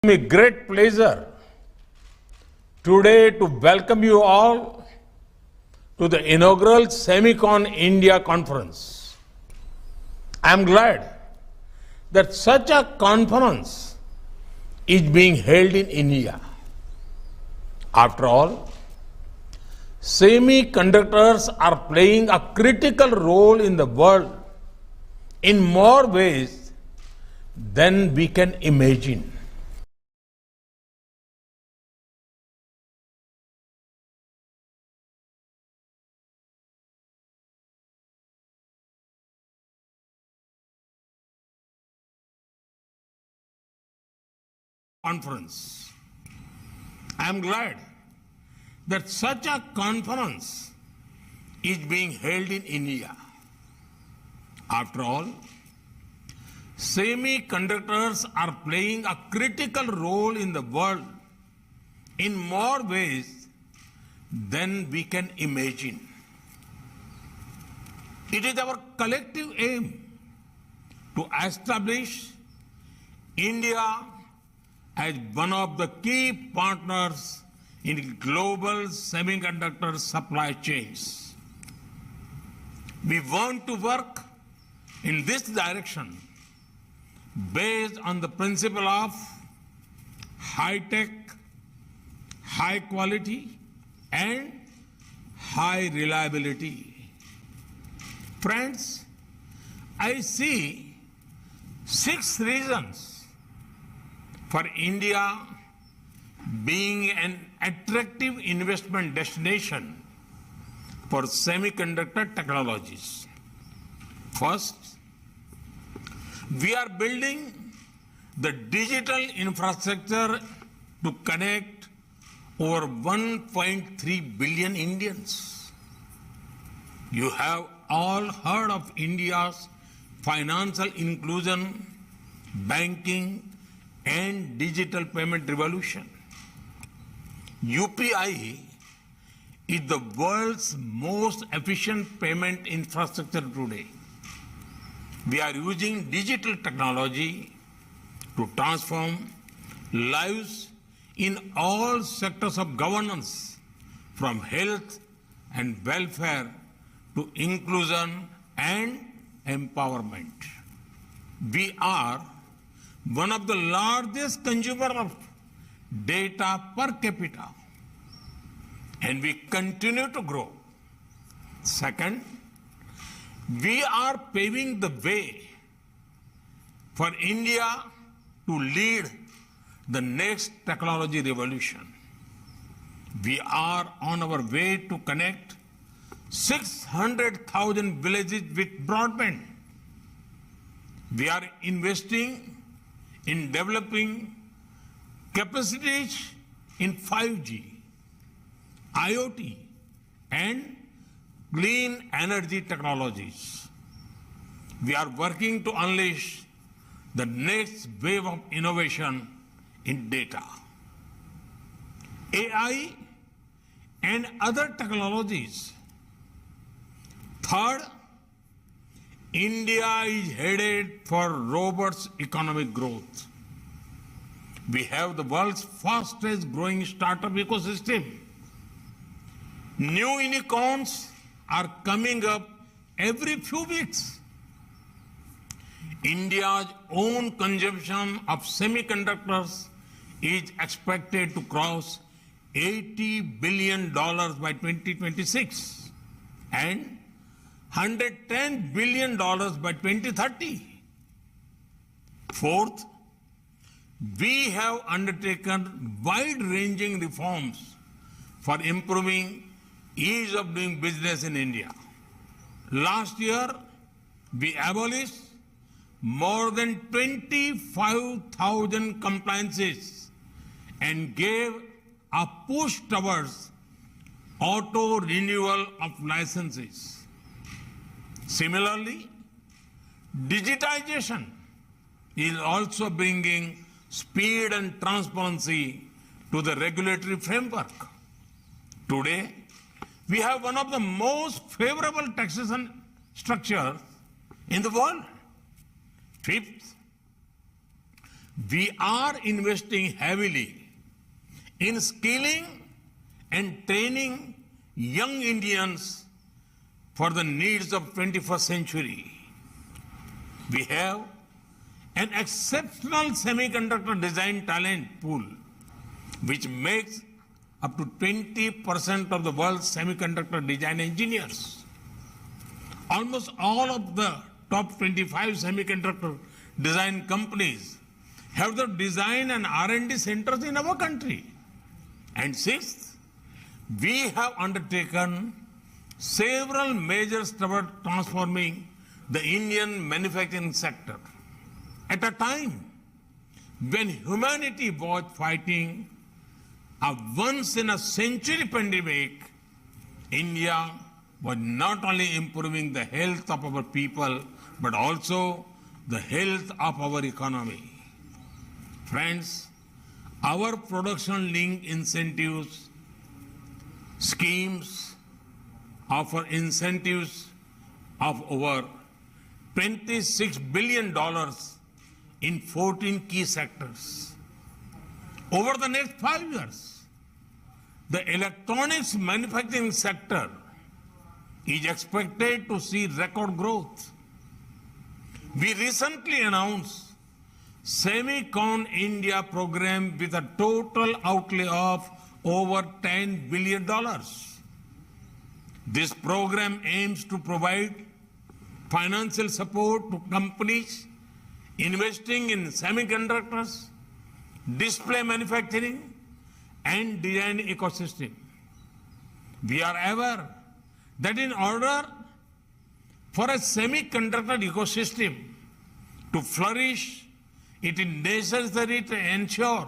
Me great pleasure today to welcome you all to the inaugural Semicon India conference. I am glad that such a conference is being held in India. After all, semiconductors are playing a critical role in the world in more ways than we can imagine. Conference. I am glad that such a conference is being held in India. After all, semiconductors are playing a critical role in the world in more ways than we can imagine. It is our collective aim to establish India as one of the key partners in global semiconductor supply chains. We want to work in this direction based on the principle of high tech, high quality, and high reliability. Friends, I see 6 reasons for India being an attractive investment destination for semiconductor technologies. First, we are building the digital infrastructure to connect over 1.3 billion Indians. You have all heard of India's financial inclusion, banking, and digital payment revolution. UPI is the world's most efficient payment infrastructure today. We are using digital technology to transform lives in all sectors of governance, from health and welfare to inclusion and empowerment. We are one of the largest consumers of data per capita, and we continue to grow. Second, we are paving the way for India to lead the next technology revolution. We are on our way to connect 600,000 villages with broadband. We are investing in developing capacities in 5G, IoT, and clean energy technologies. We are working to unleash the next wave of innovation in data, AI, and other technologies. Third, India is headed for robust economic growth. We have the world's fastest growing startup ecosystem. New unicorns are coming up every few weeks. India's own consumption of semiconductors is expected to cross $80 billion by 2026 and $110 billion by 2030. Fourth, we have undertaken wide-ranging reforms for improving ease of doing business in India. Last year, we abolished more than 25,000 compliances and gave a push towards auto renewal of licenses. Similarly, digitization is also bringing speed and transparency to the regulatory framework. Today, we have one of the most favorable taxation structures in the world. Fifth, We are investing heavily in skilling and training young Indians for the needs of 21st century. We have an exceptional semiconductor design talent pool, which makes up to 20% of the world's semiconductor design engineers. Almost all of the top 25 semiconductor design companies have the design and R&D centers in our country. And sixth, we have undertaken several measures toward transforming the Indian manufacturing sector. At a time when humanity was fighting a once-in-a-century pandemic, India was not only improving the health of our people, but also the health of our economy. Friends, our production-linked incentives schemes offer incentives of over $26 billion in 14 key sectors. Over the next 5 years, the electronics manufacturing sector is expected to see record growth. We recently announced Semicon India program with a total outlay of over $10 billion. This program aims to provide financial support to companies investing in semiconductors, display manufacturing, and design ecosystem. We are aware that in order for a semiconductor ecosystem to flourish, it is necessary to ensure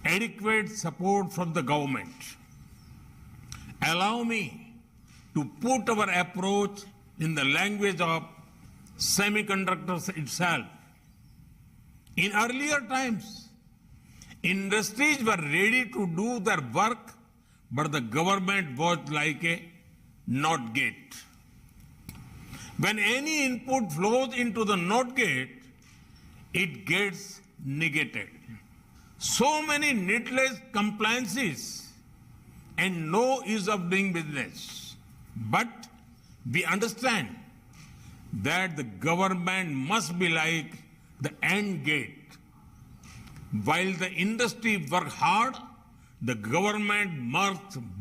adequate support from the government. Allow me to put our approach in the language of semiconductors itself. In earlier times, industries were ready to do their work, but the government was like a NOT gate. When any input flows into the NOT gate, it gets negated. So many needless compliances and no ease of doing business. But we understand that the government must be like the end gate. While the industry works hard, the government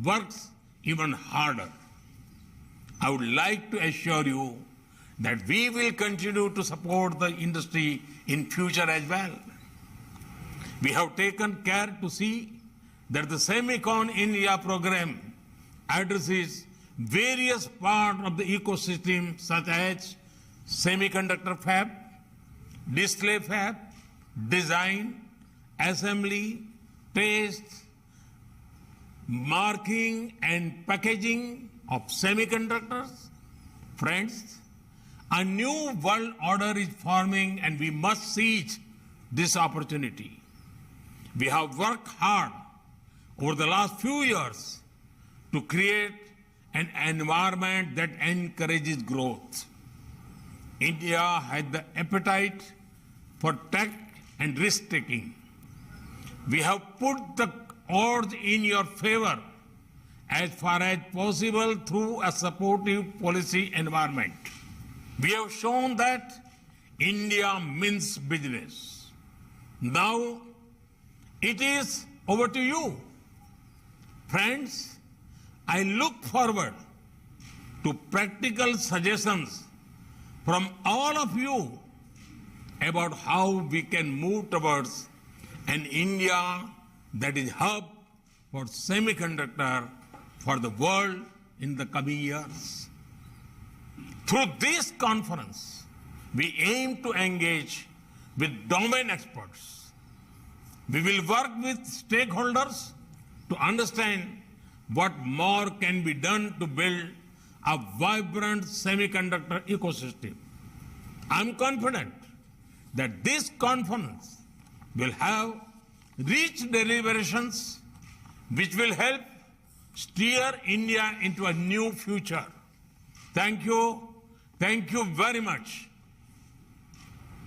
works even harder. I would like to assure you that we will continue to support the industry in future as well. We have taken care to see that the Semicon India program addresses various parts of the ecosystem such as semiconductor fab, display fab, design, assembly, test, marking and packaging of semiconductors. Friends, a new world order is forming and we must seize this opportunity. We have worked hard over the last few years to create an environment that encourages growth. India has the appetite for tech and risk-taking. We have put the odds in your favor as far as possible through a supportive policy environment. We have shown that India means business. Now, it is over to you. Friends, I look forward to practical suggestions from all of you about how we can move towards an India that is hub for semiconductor for the world in the coming years. Through this conference, we aim to engage with domain experts. We will work with stakeholders to understand what more can be done to build a vibrant semiconductor ecosystem. I'm confident that this conference will have rich deliberations which will help steer India into a new future. Thank you very much.